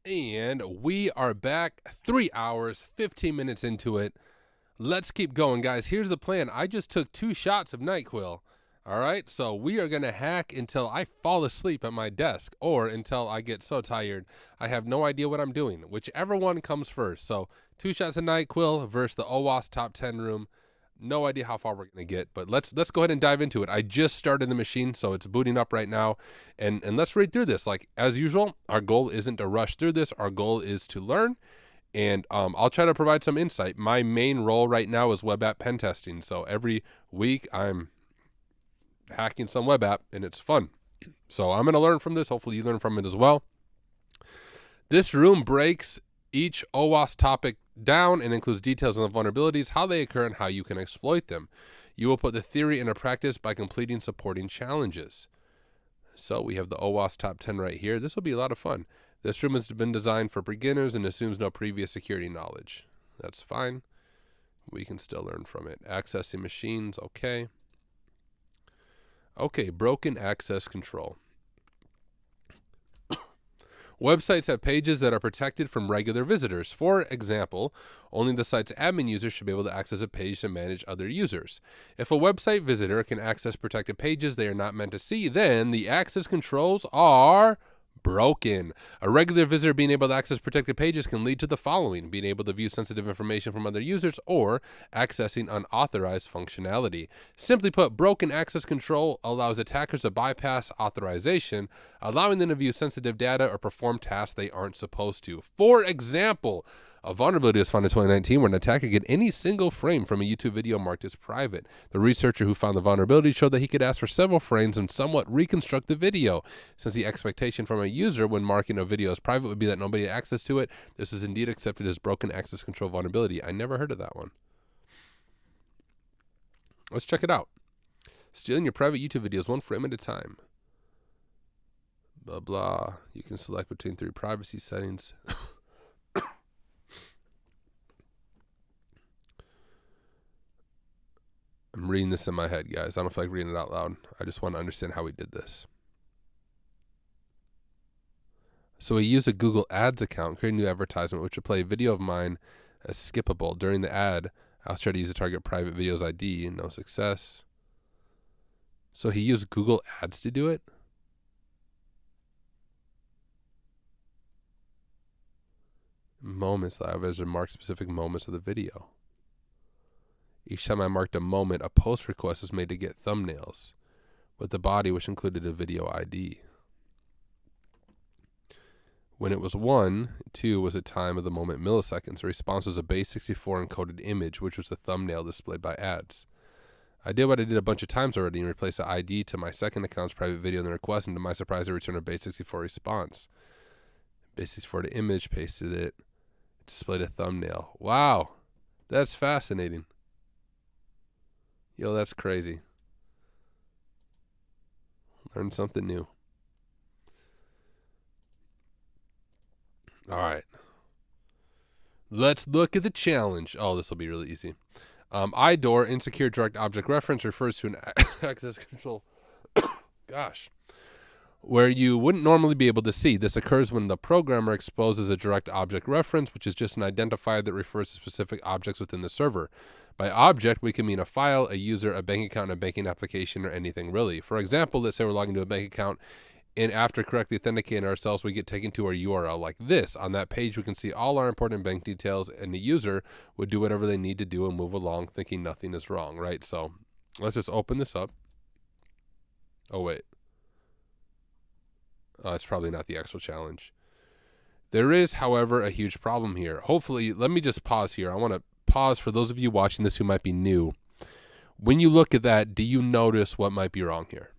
And we are back 3 hours, 15 minutes into it. Let's keep going, guys. Here's the plan. I just took 2 shots of NyQuil. All right, so we are going to hack until I fall asleep at my desk or until I get so tired I have no idea what I'm doing, whichever one comes first. So 2 shots of NyQuil versus the OWASP top 10 room. No idea how far we're going to get, but let's go ahead and dive into it. I just started the machine, so it's booting up right now, and let's read through this. Like, as usual, our goal isn't to rush through this. Our goal is to learn, and I'll try to provide some insight. My main role right now is web app pen testing, so every week I'm hacking some web app, and it's fun. So I'm going to learn from this. Hopefully you learn from it as well. This room breaks each OWASP topic down and includes details on the vulnerabilities, how they occur, and how you can exploit them. You will put the theory into practice by completing supporting challenges. So we have the OWASP top 10 right here. This will be a lot of fun. This room has been designed for beginners and assumes no previous security knowledge. That's fine. We can still learn from it. Accessing machines, okay. Okay, broken access control. Websites have pages that are protected from regular visitors. For example, only the site's admin users should be able to access a page to manage other users. If a website visitor can access protected pages they are not meant to see, then the access controls are broken. A regular visitor being able to access protected pages can lead to the following: being able to view sensitive information from other users or accessing unauthorized functionality. Simply put, broken access control allows attackers to bypass authorization, allowing them to view sensitive data or perform tasks they aren't supposed to. For example, a vulnerability was found in 2019 where an attacker could get any single frame from a YouTube video marked as private. The researcher who found the vulnerability showed that he could ask for several frames and somewhat reconstruct the video. Since the expectation from a user when marking a video as private would be that nobody had access to it, this is indeed accepted as broken access control vulnerability. I never heard of that one. Let's check it out. Stealing your private YouTube videos 1 frame at a time. Blah, blah. You can select between 3 privacy settings. I'm reading this in my head, guys. I don't feel like reading it out loud. I just want to understand how we did this. So we use a Google Ads account, create a new advertisement, which would play a video of mine as skippable. During the ad, I was trying to use the target private videos ID, no success. So he used Google Ads to do it? Moments that I've marked specific moments of the video. Each time I marked a moment, a post request was made to get thumbnails with the body, which included a video ID. When it was 1, 2 was the time of the moment milliseconds. The response was a base 64 encoded image, which was the thumbnail displayed by ads. I did what I did a bunch of times already and replaced the ID to my second account's private video in the request, and to my surprise, I returned a base 64 response. Base 64 to image, pasted it, displayed a thumbnail. Wow, that's fascinating. Yo, that's crazy. Learned something new. All right. Let's look at the challenge. Oh, this will be really easy. IDOR, insecure direct object reference, refers to an access control, where you wouldn't normally be able to see. This occurs when the programmer exposes a direct object reference, which is just an identifier that refers to specific objects within the server. By object, we can mean a file, a user, a bank account, a banking application, or anything really. For example, let's say we're logging into a bank account, and after correctly authenticating ourselves, we get taken to our URL like this. On that page, we can see all our important bank details, and the user would do whatever they need to do and move along thinking nothing is wrong, right? So let's just open this up. Oh, wait. It's probably not the actual challenge. There is, however, a huge problem here. Hopefully, let me just pause here. I want to pause for those of you watching this who might be new. When you look at that, do you notice what might be wrong here?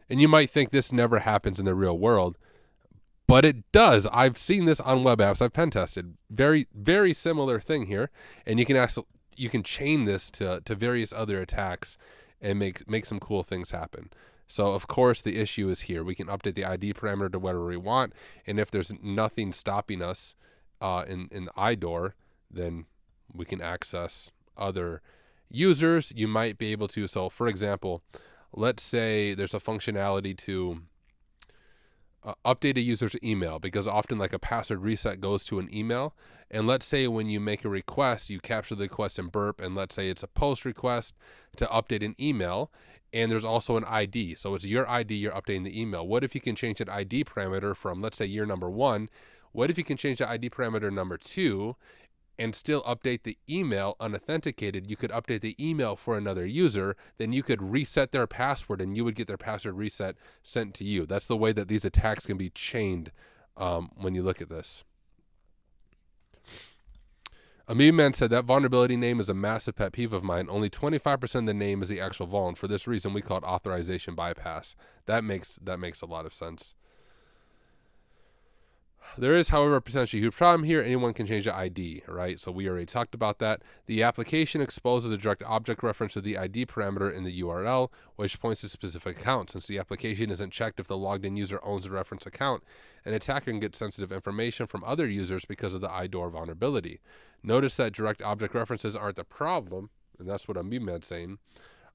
And you might think this never happens in the real world, but it does. I've seen this on web apps. I've pen tested. Very, very similar thing here. And you can chain this to various other attacks and make some cool things happen. So of course the issue is here. We can update the ID parameter to whatever we want, and if there's nothing stopping us in the IDOR, then we can access other users. You might be able to. So for example, let's say there's a functionality to update a user's email, because often like a password reset goes to an email. And let's say when you make a request, you capture the request in burp, and let's say it's a post request to update an email, and there's also an ID. So it's your ID, you're updating the email. What if you can change that ID parameter from, let's say, year number 1? What if you can change the ID parameter number 2 and still update the email unauthenticated? You could update the email for another user, then you could reset their password and you would get their password reset sent to you. That's the way that these attacks can be chained when you look at this. A meme man said that vulnerability name is a massive pet peeve of mine. Only 25% of the name is the actual vuln. For this reason, we call it authorization bypass. That makes a lot of sense. There is, however, a potentially huge problem here. Anyone can change the ID, right? So we already talked about that. The application exposes a direct object reference to the ID parameter in the URL, which points to a specific account. Since the application isn't checked if the logged in user owns the reference account, an attacker can get sensitive information from other users because of the IDOR vulnerability. Notice that direct object references aren't the problem, and that's what a meme man's saying.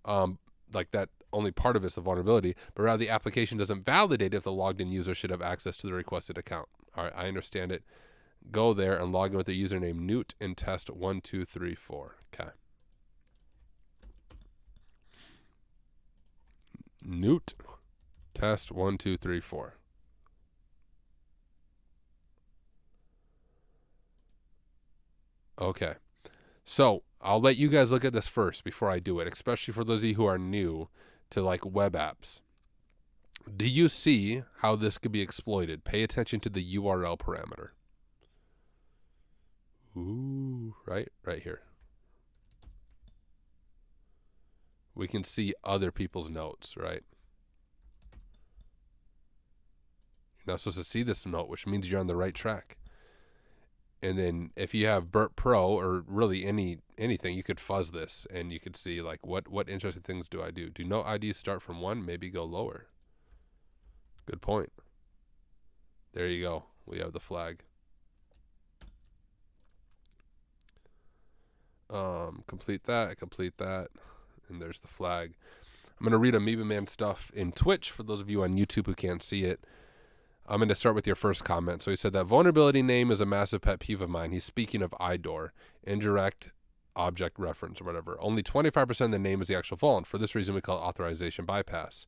Like that only part of it's a vulnerability, but rather the application doesn't validate if the logged in user should have access to the requested account. All right, I understand it. Go there and log in with the username newt and test 1234. Okay. Newt test 1234. Okay. So I'll let you guys look at this first before I do it, especially for those of you who are new to like web apps. Do you see how this could be exploited? Pay attention to the URL parameter. Ooh, right here. We can see other people's notes, right? You're not supposed to see this note, which means you're on the right track. And then if you have Burp Pro or really anything, you could fuzz this and you could see like what interesting things do I do? Do no IDs start from 1? Maybe go lower. Good point. There you go. We have the flag. Complete that, and there's the flag. I'm going to read Amoeba Man stuff in Twitch for those of you on YouTube who can't see it. I'm going to start with your first comment. So he said that vulnerability name is a massive pet peeve of mine. He's speaking of IDOR, indirect object reference or whatever. Only 25% of the name is the actual vuln. For this reason, we call it authorization bypass.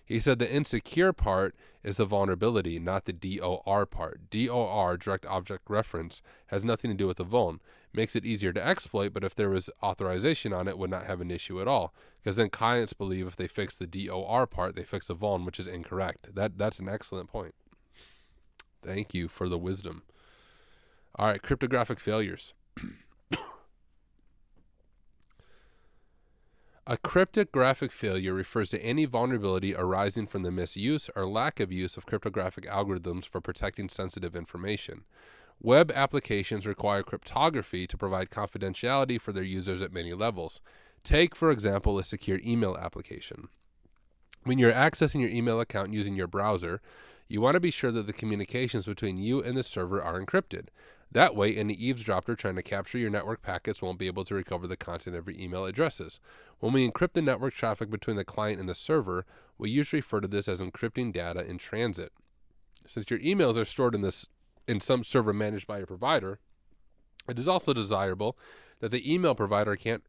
He said the insecure part is the vulnerability, not the DOR part. DOR, direct object reference, has nothing to do with the vuln. Makes it easier to exploit, but if there was authorization on it, would not have an issue at all. Because then clients believe if they fix the DOR part, they fix the vuln, which is incorrect. That's an excellent point. Thank you for the wisdom. All right, cryptographic failures. A cryptographic failure refers to any vulnerability arising from the misuse or lack of use of cryptographic algorithms for protecting sensitive information. Web applications require cryptography to provide confidentiality for their users at many levels. Take, for example, a secure email application. When you're accessing your email account using your browser, you want to be sure that the communications between you and the server are encrypted. That way, any eavesdropper trying to capture your network packets won't be able to recover the content of your email addresses. When we encrypt the network traffic between the client and the server, we usually refer to this as encrypting data in transit. Since your emails are stored in some server managed by your provider, it is also desirable that the email provider can't...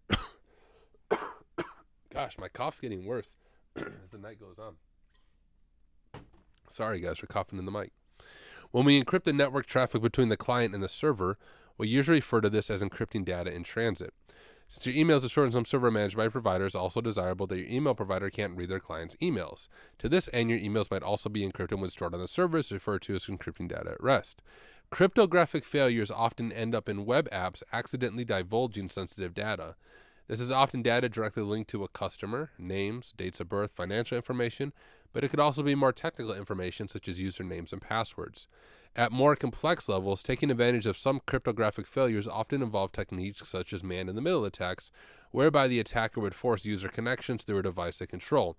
Gosh, my cough's getting worse as the night goes on. Sorry, guys, for coughing in the mic. When we encrypt the network traffic between the client and the server, we usually refer to this as encrypting data in transit. Since your emails are stored in some server managed by providers, it's also desirable that your email provider can't read their client's emails. To this end, your emails might also be encrypted when stored on the servers, referred to as encrypting data at rest. Cryptographic failures often end up in web apps accidentally divulging sensitive data. This is often data directly linked to a customer, names, dates of birth, financial information, but it could also be more technical information such as usernames and passwords. At more complex levels, taking advantage of some cryptographic failures often involve techniques such as man-in-the-middle attacks, whereby the attacker would force user connections through a device they control.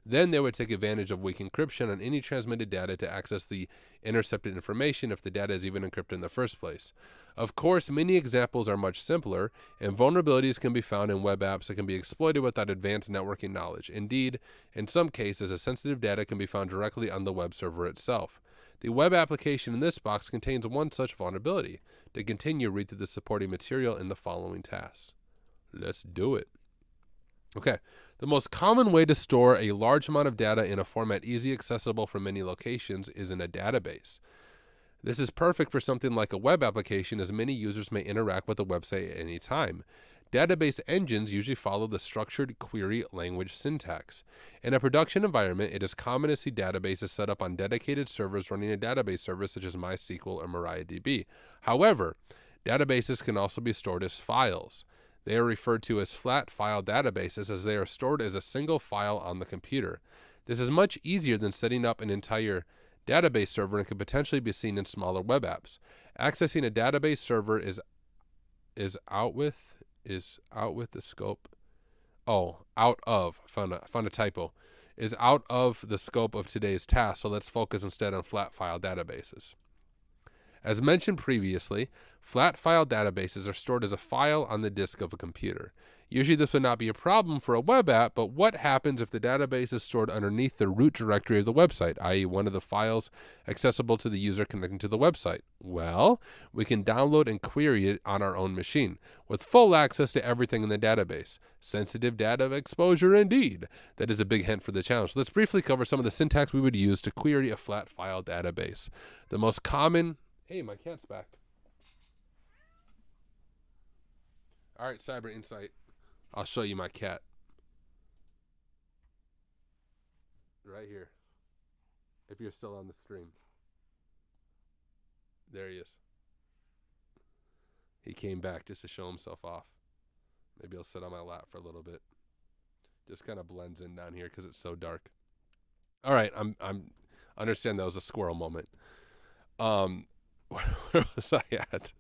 Then they would take advantage of weak encryption on any transmitted data to access the intercepted information if the data is even encrypted in the first place. Of course, many examples are much simpler, and vulnerabilities can be found in web apps that can be exploited without advanced networking knowledge. Indeed, in some cases, a sensitive data can be found directly on the web server itself. The web application in this box contains one such vulnerability. To continue, read through the supporting material in the following tasks. Let's do it. Okay, the most common way to store a large amount of data in a format easily accessible from many locations is in a database. This is perfect for something like a web application, as many users may interact with the website at any time. Database engines usually follow the structured query language syntax. In a production environment, it is common to see databases set up on dedicated servers running a database service such as MySQL or MariaDB. However, databases can also be stored as files. They are referred to as flat file databases, as they are stored as a single file on the computer. This is much easier than setting up an entire database server and can potentially be seen in smaller web apps. Accessing a database server is out of the scope. Found a typo. Is out of the scope of today's task, so let's focus instead on flat file databases. As mentioned previously, flat file databases are stored as a file on the disk of a computer. Usually this would not be a problem for a web app, but what happens if the database is stored underneath the root directory of the website, i.e. one of the files accessible to the user connecting to the website? Well, we can download and query it on our own machine, with full access to everything in the database. Sensitive data exposure indeed. That is a big hint for the challenge. Let's briefly cover some of the syntax we would use to query a flat file database. The most common... Hey, my cat's back. All right, Cyber Insight. I'll show you my cat. Right here. If you're still on the stream. There he is. He came back just to show himself off. Maybe he'll sit on my lap for a little bit. Just kind of blends in down here because it's so dark. All right, I'm understand that was a squirrel moment. Where was I at?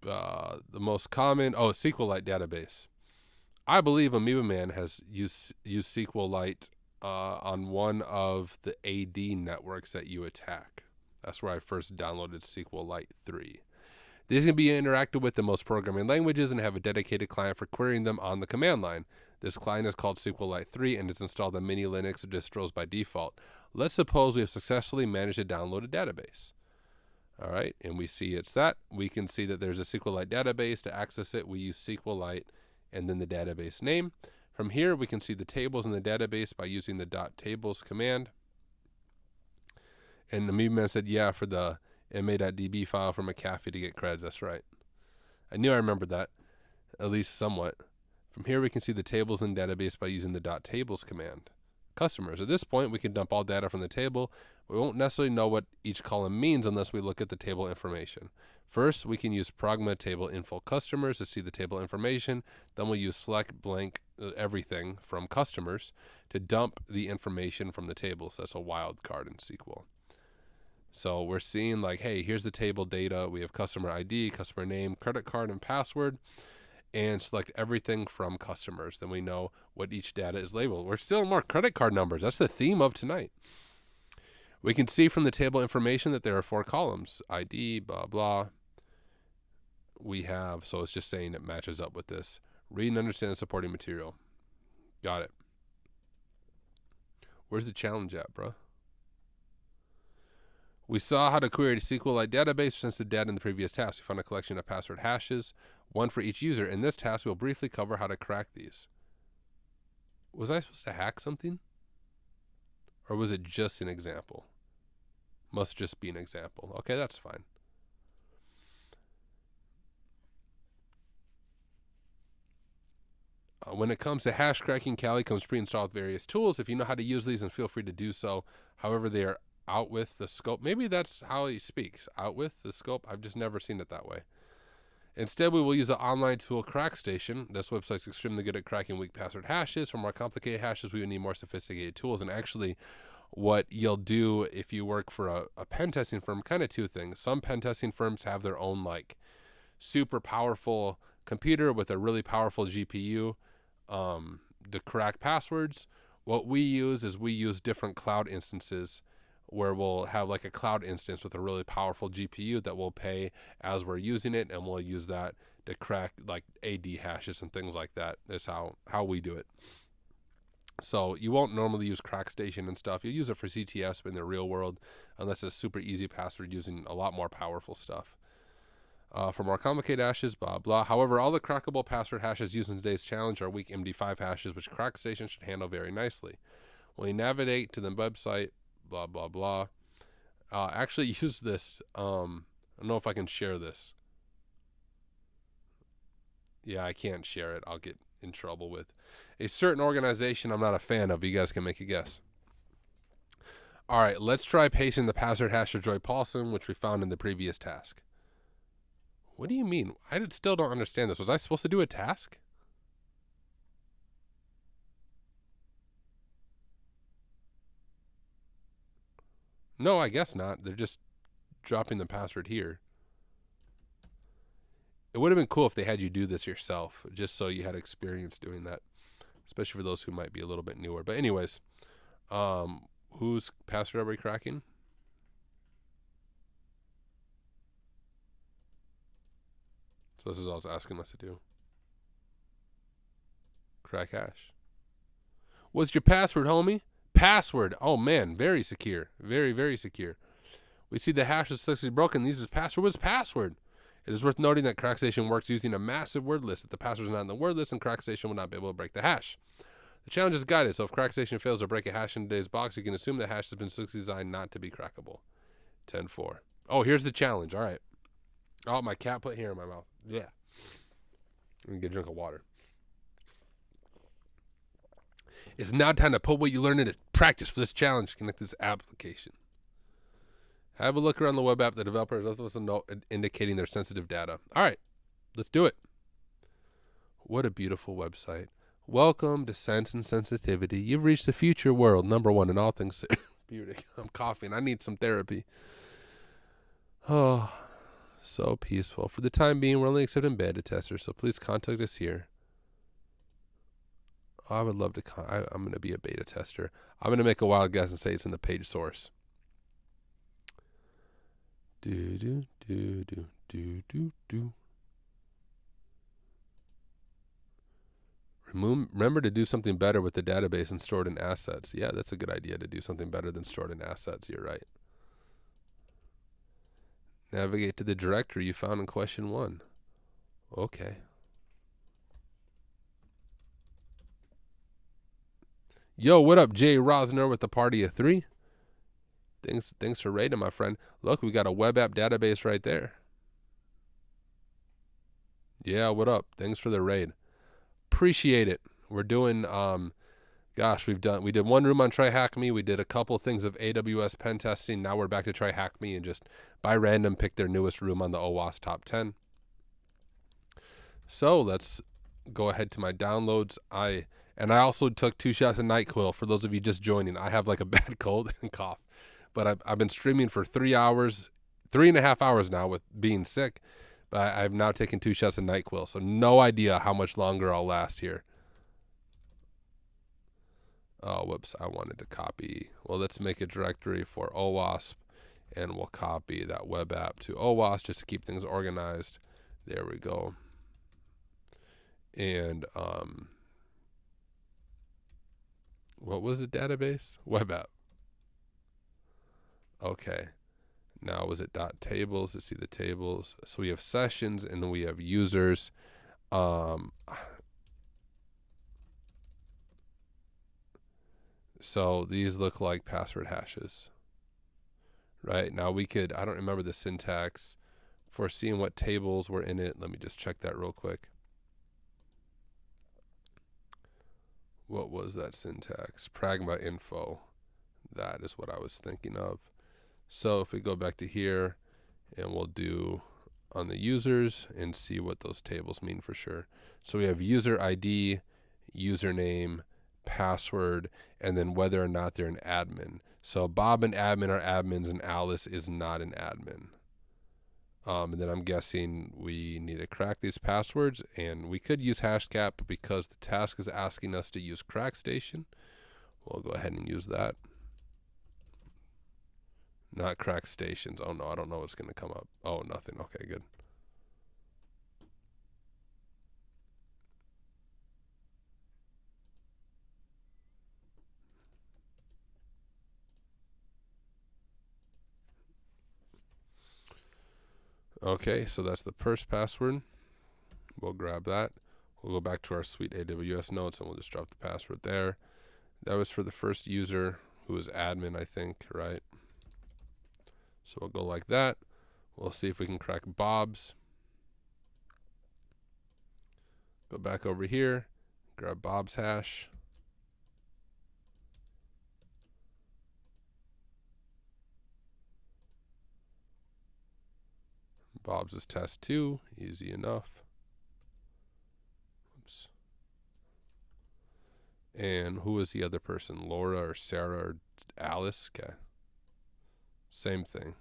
The most common, SQLite database. I believe Amoeba Man has used SQLite on one of the AD networks that you attack. That's where I first downloaded SQLite 3. These can be interacted with in most programming languages and have a dedicated client for querying them on the command line. This client is called SQLite 3 and it's installed on many Linux distros by default. Let's suppose we have successfully managed to download a database. All right, and we see it's that. We can see that there's a SQLite database. To access it, we use SQLite and then the database name. From here, we can see the tables in the database by using the .tables command. And the Amoeba Man said, yeah, for the ma.db file from McAfee to get creds. That's right. I knew I remembered that, at least somewhat. From here, we can see the tables in database by using the .tables command. Customers. At this point, we can dump all data from the table. We won't necessarily know what each column means unless we look at the table information. First, we can use pragma table info customers to see the table information. Then we'll use select blank everything from customers to dump the information from the table. So that's a wild card in SQL. So we're seeing like, hey, here's the table data. We have customer ID, customer name, credit card, and password. And select everything from customers. Then we know what each data is labeled. We're still more credit card numbers. That's the theme of tonight. We can see from the table information that there are 4 columns. ID, blah, blah. We have, so it's just saying it matches up with this. Read and understand the supporting material. Got it. Where's the challenge at, bro? We saw how to query a SQLite database since the data in the previous task. We found a collection of password hashes, one for each user. In this task, we'll briefly cover how to crack these. Was I supposed to hack something? Or was it just an example? Must just be an example. Okay, that's fine. When it comes to hash cracking, Kali comes pre-installed with various tools. If you know how to use these, then feel free to do so. However, they are out with the scope. Maybe that's how he speaks. Out with the scope. I've just never seen it that way. Instead, we will use the online tool CrackStation. This website's extremely good at cracking weak password hashes. For more complicated hashes, we would need more sophisticated tools. And actually, what you'll do if you work for a pen testing firm, kind of 2 things. Some pen testing firms have their own like super powerful computer with a really powerful GPU to crack passwords. What we use is we use different cloud instances where we'll have like a cloud instance with a really powerful GPU that we'll pay as we're using it, and we'll use that to crack like AD hashes and things like that. That's how we do it. So you won't normally use CrackStation and stuff. You'll use it for CTS in the real world, unless it's super easy password using a lot more powerful stuff. For more complicated hashes, blah, blah. However, all the crackable password hashes used in today's challenge are weak MD5 hashes, which CrackStation should handle very nicely. When you navigate to the website, blah, blah, blah. Actually use this. I don't know if I can share this. Yeah, I can't share it. I'll get in trouble with a certain organization I'm not a fan of. You guys can make a guess. All right, let's try pasting the password hash of Joy Paulson, which we found in the previous task. What do you mean? I still don't understand this. Was I supposed to do a task? No, I guess not. They're just dropping the password here. It would have been cool if they had you do this yourself, just so you had experience doing that, especially for those who might be a little bit newer. But anyways, whose password are we cracking? So this is all it's asking us to do. Crack hash. What's your password, homie? Password. Oh, man. Very secure. Very, very secure. We see the hash is successfully broken. These is password. What's password? It is worth noting that CrackStation works using a massive word list. If the password is not in the word list, then CrackStation will not be able to break the hash. The challenge is guided, so if CrackStation fails to break a hash in today's box, you can assume the hash has been successfully designed not to be crackable. 10-4. Oh, here's the challenge. All right. Oh, my cat put hair in my mouth. Yeah. Let me get a drink of water. It's now time to put what you learned into practice for this challenge. Connect this application. Have a look around the web app. The developer has left a note indicating their sensitive data. All right, let's do it. What a beautiful website. Welcome to Sense and Sensitivity. You've reached the future world, #1 in all things therapeutic. I'm coughing. I need some therapy. Oh, so peaceful. For the time being, we're only accepting beta testers, so please contact us here. I would love to. I'm going to be a beta tester. I'm going to make a wild guess and say it's in the page source. Remember to do something better with the database and stored in assets. Yeah, that's a good idea to do something better than stored in assets. You're right. Navigate to the directory you found in question 1. Okay. Yo, what up, Jay Rosner with the party of 3? Thanks for raiding, my friend. Look, we got a web app database right there. Yeah, what up? Thanks for the raid. Appreciate it. We're doing, we did one room on TryHackMe. We did a couple things of AWS pen testing. Now we're back to TryHackMe and just by random pick their newest room on the OWASP top 10. So let's go ahead to my downloads. I also took 2 shots of NyQuil. For those of you just joining, I have like a bad cold and cough. But I've been streaming for 3.5 hours now with being sick. But I've now taken 2 shots of NyQuil, so no idea how much longer I'll last here. Oh, whoops, I wanted to copy. Well, let's make a directory for OWASP, and we'll copy that web app to OWASP just to keep things organized. There we go. And what was the database? Web app. Okay. Now, was it .tables? Let's see the tables. So we have sessions and we have users. So these look like password hashes. Right? Now we could, I don't remember the syntax for seeing what tables were in it. Let me just check that real quick. What was that syntax? Pragma info. That is what I was thinking of. So if we go back to here and we'll do on the users and see what those tables mean for sure. So we have user ID, username, password, and then whether or not they're an admin. So Bob and admin are admins and Alice is not an admin. And then I'm guessing we need to crack these passwords, and we could use hashcat, but because the task is asking us to use CrackStation, we'll go ahead and use that. Not crack stations. Oh no, I don't know what's going to come up. Oh, nothing. Okay, good. Okay, so that's the first password. We'll grab that. We'll go back to our sweet AWS notes and we'll just drop the password there. That was for the first user who was admin, I think, right? So we'll go like that. We'll see if we can crack Bob's. Go back over here, grab Bob's hash. Bob's is test 2, easy enough. Oops. And who was the other person? Laura or Sarah or Alice? Okay. Same thing.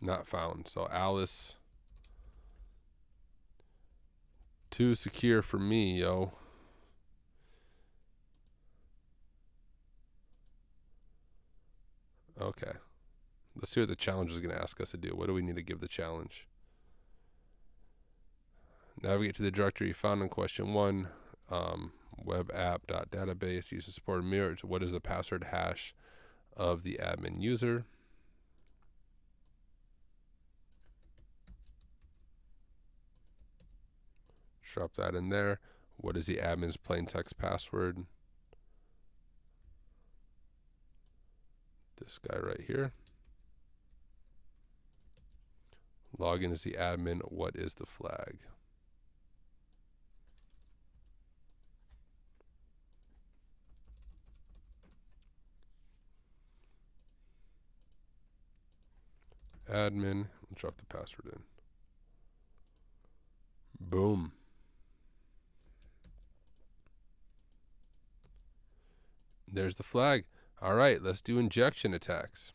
Not found. So Alice, too secure for me, yo. Okay. Let's see what the challenge is going to ask us to do. What do we need to give the challenge? Navigate to the directory found in question 1. Web app.database. Use the supported mirror. What is the password hash of the admin user? Drop that in there. What is the admin's plain text password? This guy right here. Login is the admin. What is the flag? Admin. We'll drop the password in. Boom. There's the flag. All right, let's do injection attacks.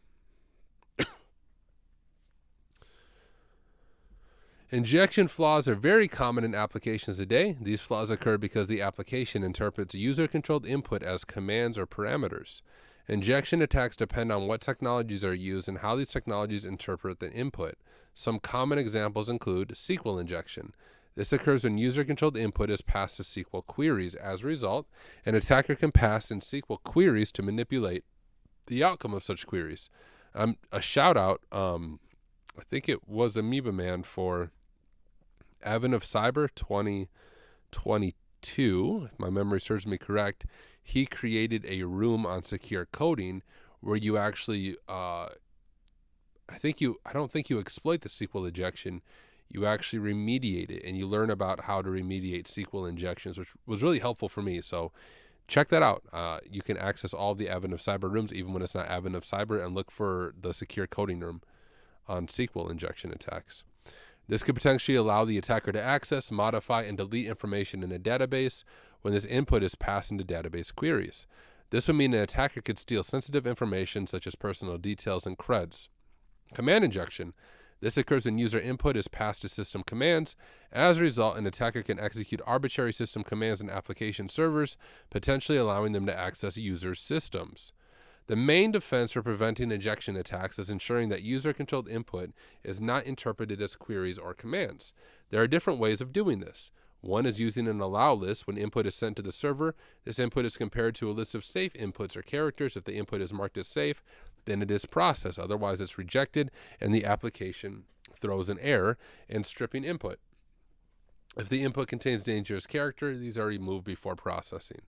Injection flaws are very common in applications today. These flaws occur because the application interprets user-controlled input as commands or parameters. Injection attacks depend on what technologies are used and how these technologies interpret the input. Some common examples include SQL injection. This occurs when user-controlled input is passed to SQL queries. As a result, an attacker can pass in SQL queries to manipulate the outcome of such queries. A shout out, I think it was Amoeba Man for Advent of Cyber 2022, if my memory serves me correct. He created a room on secure coding where you actually, I don't think you exploit the SQL injection. You actually remediate it, and you learn about how to remediate SQL injections, which was really helpful for me. So check that out. You can access all of the Advent of Cyber rooms, even when it's not Advent of Cyber, and look for the secure coding room on SQL injection attacks. This could potentially allow the attacker to access, modify, and delete information in a database when this input is passed into database queries. This would mean an attacker could steal sensitive information such as personal details and creds. Command injection. This occurs when user input is passed to system commands. As a result, an attacker can execute arbitrary system commands in application servers, potentially allowing them to access users' systems. The main defense for preventing injection attacks is ensuring that user-controlled input is not interpreted as queries or commands. There are different ways of doing this. One is using an allow list when input is sent to the server. This input is compared to a list of safe inputs or characters. If the input is marked as safe, then it is processed. Otherwise, it's rejected, and the application throws an error in stripping input. If the input contains dangerous character, these are removed before processing.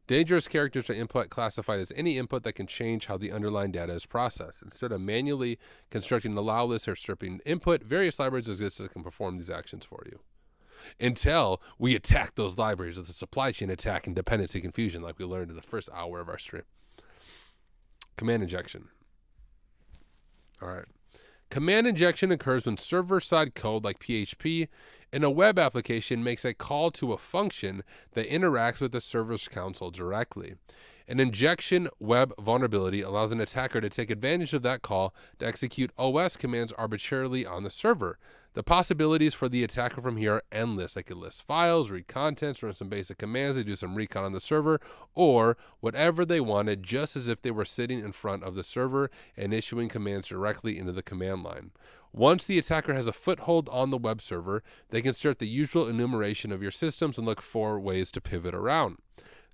Dangerous characters are input classified as any input that can change how the underlying data is processed. Instead of manually constructing an allow list or stripping input, various libraries exist that can perform these actions for you. Until we attack those libraries with a supply chain attack and dependency confusion like we learned in the first hour of our stream. Command injection. All right. Command injection occurs when server-side code like PHP And a web application makes a call to a function that interacts with the server's console directly. An injection web vulnerability allows an attacker to take advantage of that call to execute OS commands arbitrarily on the server. The possibilities for the attacker from here are endless. They could list files, read contents, run some basic commands, they do some recon on the server, or whatever they wanted, just as if they were sitting in front of the server and issuing commands directly into the command line. Once the attacker has a foothold on the web server, they can start the usual enumeration of your systems and look for ways to pivot around.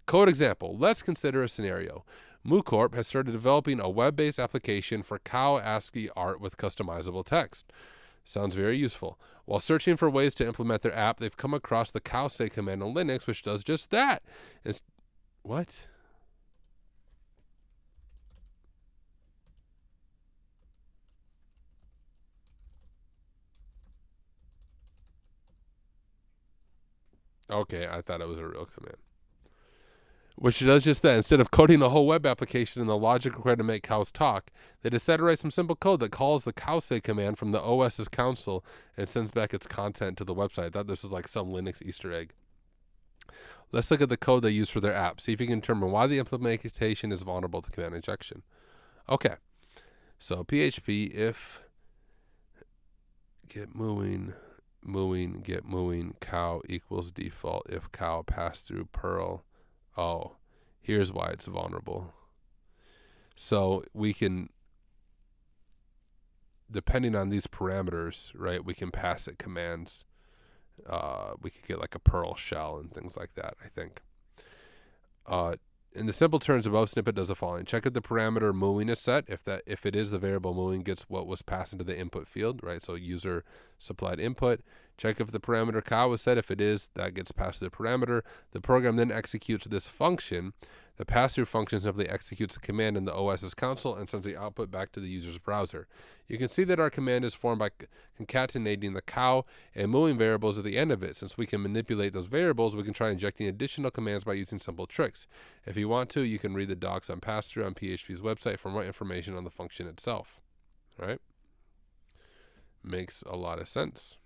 Code example. Let's consider a scenario. MooCorp has started developing a web-based application for cow ASCII art with customizable text. Sounds very useful. While searching for ways to implement their app, they've come across the cowsay command in Linux, which does just that. What? Okay, I thought it was a real command. Which does just that. Instead of coding the whole web application and the logic required to make cows talk, they decided to write some simple code that calls the cowsay command from the OS's console and sends back its content to the website. I thought this was like some Linux Easter egg. Let's look at the code they use for their app. See if you can determine why the implementation is vulnerable to command injection. Okay. So PHP if get mooing, get mooing, cow equals default if cow pass through Perl. Oh, here's why it's vulnerable. So we can, depending on these parameters, right, we can pass it commands. We could get like a Perl shell and things like that, I think. In the simple terms, above snippet does the following. Check if the parameter mooing is set. If it is, the variable mooing gets what was passed into the input field, right? So user supplied input. Check if the parameter cow is set. If it is, that gets passed to the parameter. The program then executes this function. The pass-through function simply executes a command in the OS's console and sends the output back to the user's browser. You can see that our command is formed by concatenating the cow and mooing variables at the end of it. Since we can manipulate those variables, we can try injecting additional commands by using simple tricks. If you want to, you can read the docs on pass-through on PHP's website for more information on the function itself. All right? Makes a lot of sense.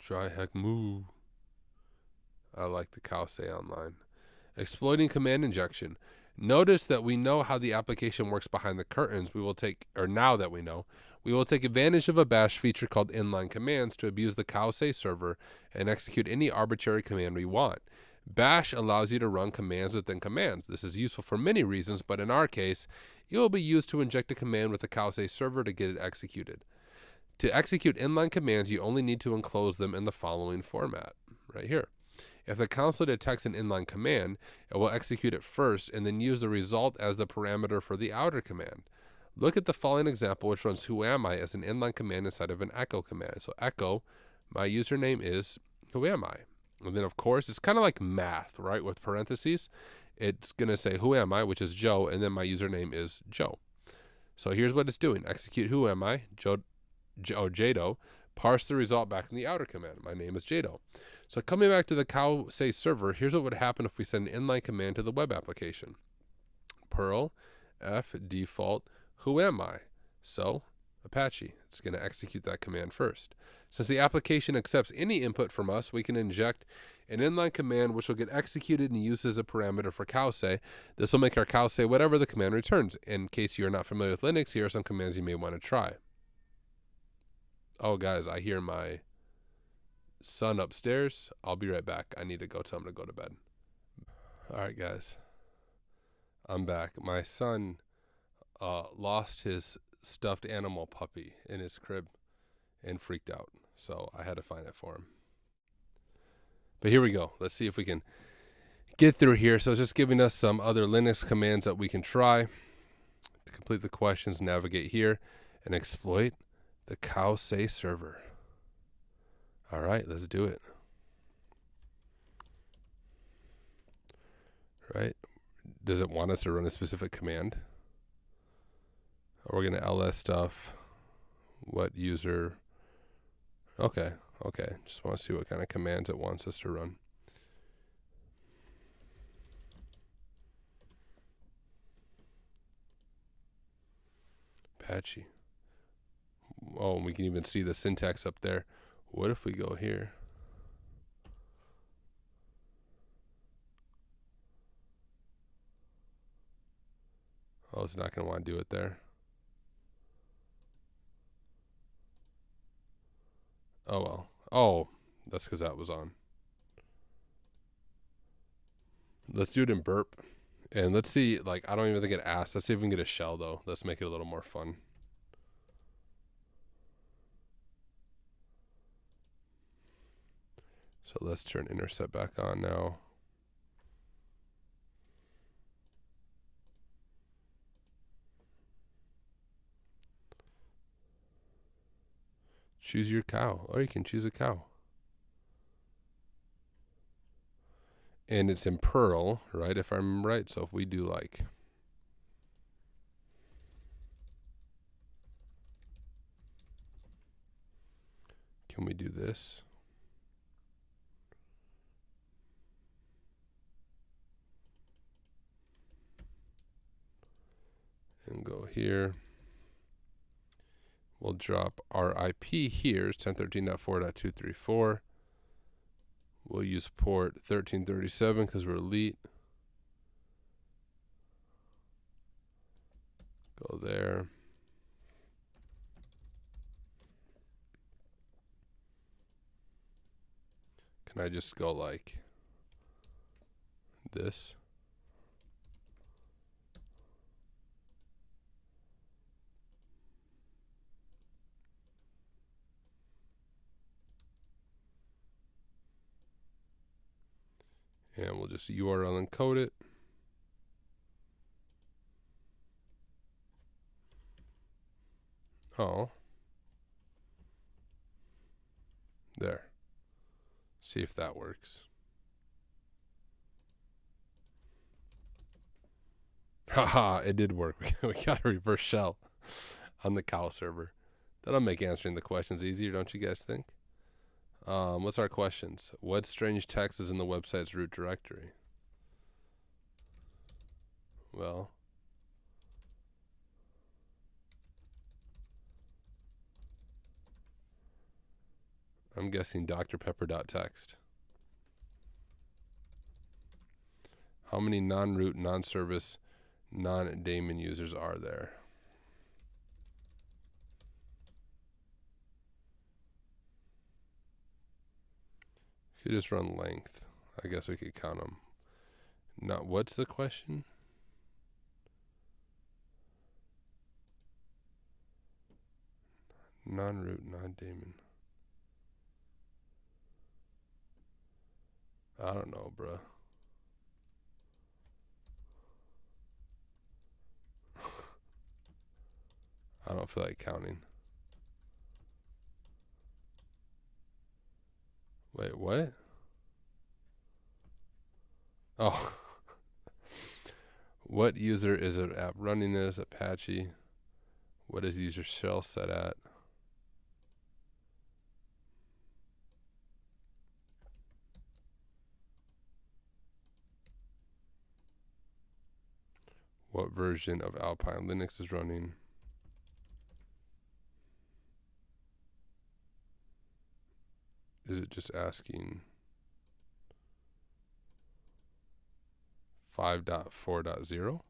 TryHackMe. I like the cow say online. Exploiting command injection. Notice that we know how the application works behind the curtains. Now that we know, we will take advantage of a bash feature called inline commands to abuse the cowsay server and execute any arbitrary command we want. Bash allows you to run commands within commands. This is useful for many reasons, but in our case, it will be used to inject a command with the cowsay server to get it executed. To execute inline commands, you only need to enclose them in the following format, right here. If the console detects an inline command, it will execute it first and then use the result as the parameter for the outer command. Look at the following example, which runs whoami as an inline command inside of an echo command. So echo, my username is whoami. And then, of course, it's kind of like math, right? With parentheses, it's going to say whoami, which is Joe, and then my username is Joe. So here's what it's doing. Execute whoami, Jado, parse the result back in the outer command. My name is Jado. So coming back to the cowsay server, here's what would happen if we send an inline command to the web application. Perl f default whoami. So Apache, it's going to execute that command first. Since the application accepts any input from us, we can inject an inline command which will get executed and used as a parameter for cowsay. This will make our cowsay whatever the command returns. In case you're not familiar with Linux, here are some commands you may want to try. Oh, guys, I hear my son upstairs. I'll be right back. I need to go tell him to go to bed. All right, guys. I'm back. My son lost his stuffed animal puppy in his crib and freaked out. So I had to find it for him. But here we go. Let's see if we can get through here. So it's just giving us some other Linux commands that we can try. To complete the questions, navigate here and exploit the cowsay server. All right, let's do it. Right? Does it want us to run a specific command? We're going to ls stuff. What user? Okay. Just want to see what kind of commands it wants us to run. Apache. Oh, we can even see the syntax up there. What if we go here? Oh, it's not going to want to do it there. Oh, well. Oh, that's because that was on. Let's do it in burp. And let's see, like, I don't even think it asked. Let's see if we can get a shell, though. Let's make it a little more fun. So let's turn intercept back on now. Choose your cow. Oh, you can choose a cow. And it's in Perl, right? If I'm right. So if we do like, can we do this? And go here. We'll drop our IP here is 1013.4.234. We'll use port 1337 because we're elite. Go there. Can I just go like this? And we'll just URL encode it. Oh. There. See if that works. Haha, it did work. We got a reverse shell on the cow server. That'll make answering the questions easier, don't you guys think? What's our questions? What strange text is in the website's root directory? Well, I'm guessing drpepper.txt. How many non-root, non-service, non-daemon users are there? If you just run length, I guess we could count them. Not, what's the question? Non-root, non-daemon. I don't know, bruh. I don't feel like counting. Wait, what? Oh. What user is an app running this? Apache. What is user shell set at? What version of Alpine Linux is running? Is it just asking 5.4.0?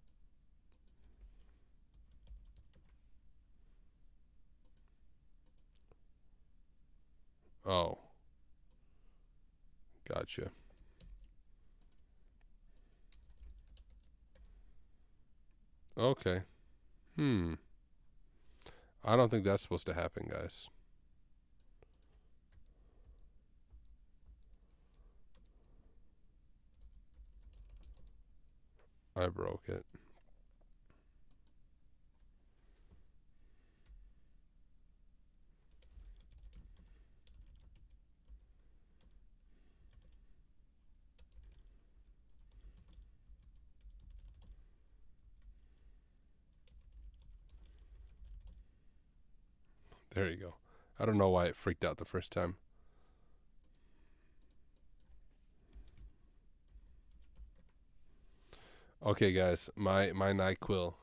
Oh. Gotcha. Okay. I don't think that's supposed to happen, guys. I broke it. There you go. I don't know why it freaked out the first time. Okay, guys, my NyQuil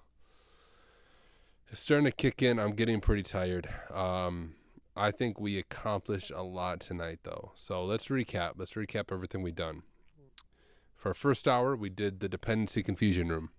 It's starting to kick in. I'm getting pretty tired. I think we accomplished a lot tonight, though. So let's recap. Let's recap everything we've done. For our first hour, we did the dependency confusion room.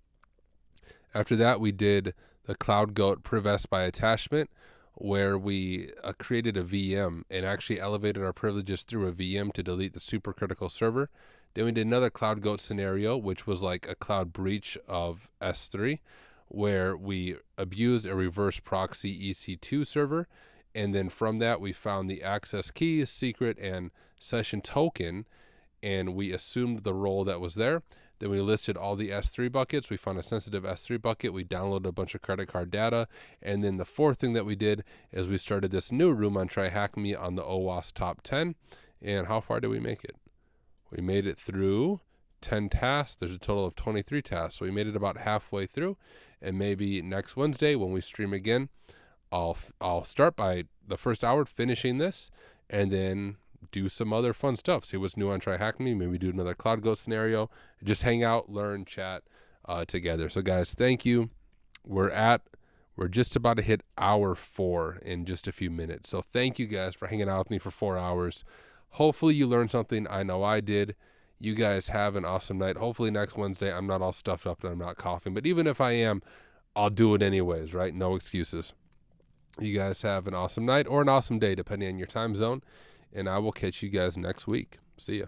After that, we did the Cloud Goat Privest by attachment, where we created a VM and actually elevated our privileges through a VM to delete the supercritical server. Then we did another Cloud Goat scenario, which was like a cloud breach of S3, where we abused a reverse proxy EC2 server. And then from that, we found the access key, secret, and session token, and we assumed the role that was there. Then we listed all the S3 buckets. We found a sensitive S3 bucket. We downloaded a bunch of credit card data. And then the fourth thing that we did is we started this new room on TryHackMe on the OWASP top 10. And how far did we make it? We made it through 10 tasks. There's a total of 23 tasks. So we made it about halfway through. And maybe next Wednesday when we stream again, I'll start by the first hour finishing this and then do some other fun stuff. See what's new on TryHackMe. Maybe do another Cloud Ghost scenario. Just hang out, learn, chat together. So guys, thank you. We're just about to hit hour 4 in just a few minutes. So thank you guys for hanging out with me for 4 hours. Hopefully you learned something. I know I did. You guys have an awesome night. Hopefully next Wednesday I'm not all stuffed up and I'm not coughing. But even if I am, I'll do it anyways, right? No excuses. You guys have an awesome night or an awesome day, depending on your time zone. And I will catch you guys next week. See ya.